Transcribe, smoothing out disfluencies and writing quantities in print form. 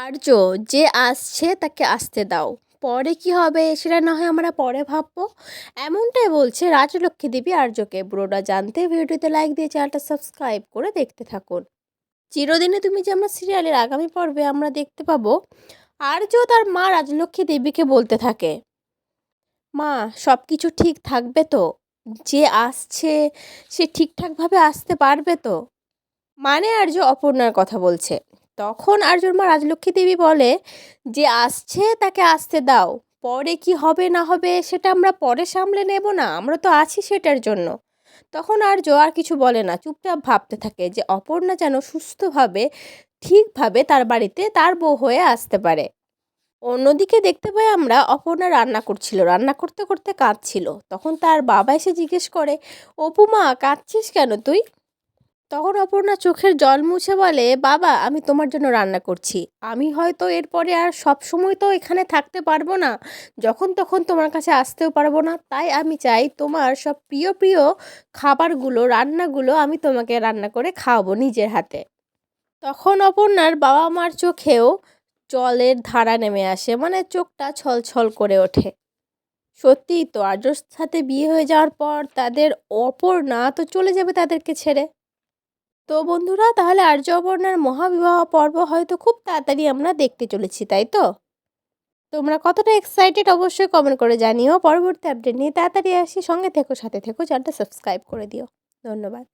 আর্য, যে আসছে তাকে আসতে দাও, পরে কি হবে সেটা না হয় আমরা পরে ভাববো। এমনটাই বলছে রাজলক্ষ্মী দেবী আর্যকে। পুরোটা জানতে ভিডিওতে লাইক দিয়ে চ্যানেলটা সাবস্ক্রাইব করে দেখতে থাকুন। চিরদিনে তুমি যে আমরা সিরিয়ালের আগামী পর্বে আমরা দেখতে পাবো আর্য তার মা রাজলক্ষ্মী দেবীকে বলতে থাকে, মা, সব কিছু ঠিক থাকবে তো? যে আসছে সে ঠিকঠাকভাবে আসতে পারবে তো? মানে আর্য অপর্ণার কথা বলছে। তখন আর্যর মা রাজলক্ষ্মী দেবী বলে, যে আসছে তাকে আসতে দাও, পরে কি হবে না হবে সেটা আমরা পরে সামলে নেব না, আমরা তো আছি সেটার জন্য। তখন আর্য আর কিছু বলে না, চুপচাপ ভাবতে থাকে যে অপর্ণা যেন সুস্থভাবে ঠিকভাবে তার বাড়িতে তার বউ হয়ে আসতে পারে। অন্যদিকে দেখতে পাই আমরা অপর্ণা রান্না করছিল, রান্না করতে করতে কাঁদছিল। তখন তার বাবা এসে জিজ্ঞেস করে, অপু মা, কাঁদছিস কেন তুই? তখন অপর্ণা চোখের জল মুছে বলে, বাবা, আমি তোমার জন্য রান্না করছি। আমি হয়তো এরপরে আর সব সময় তো এখানে থাকতে পারবো না, যখন তখন তোমার কাছে আসতেও পারবো না, তাই আমি চাই তোমার সব প্রিয় প্রিয় খাবারগুলো, রান্নাগুলো আমি তোমাকে রান্না করে খাওয়াবো নিজের হাতে। তখন অপর্ণার বাবা মার চোখেও জলের ধারা নেমে আসে, মানে চোখটা ছলছল করে ওঠে। সত্যিই তো, আর্যর সাথে বিয়ে হয়ে যাওয়ার পর তাদের অপর্ণা তো চলে যাবে তাদেরকে ছেড়ে। তো বন্ধুরা, তাহলে আর্য অপর্ণার মহাবিবাহ পর্ব হয়তো খুব তাড়াতাড়ি আমরা দেখতে চলেছি, তাই তো? তোমরা কতটা এক্সাইটেড অবশ্যই কমেন্ট করে জানিও। পরবর্তী আপডেট নিয়ে তাড়াতাড়ি আসি, সঙ্গে থেকো, সাথে থেকো, চ্যানেলটা সাবস্ক্রাইব করে দিও। ধন্যবাদ।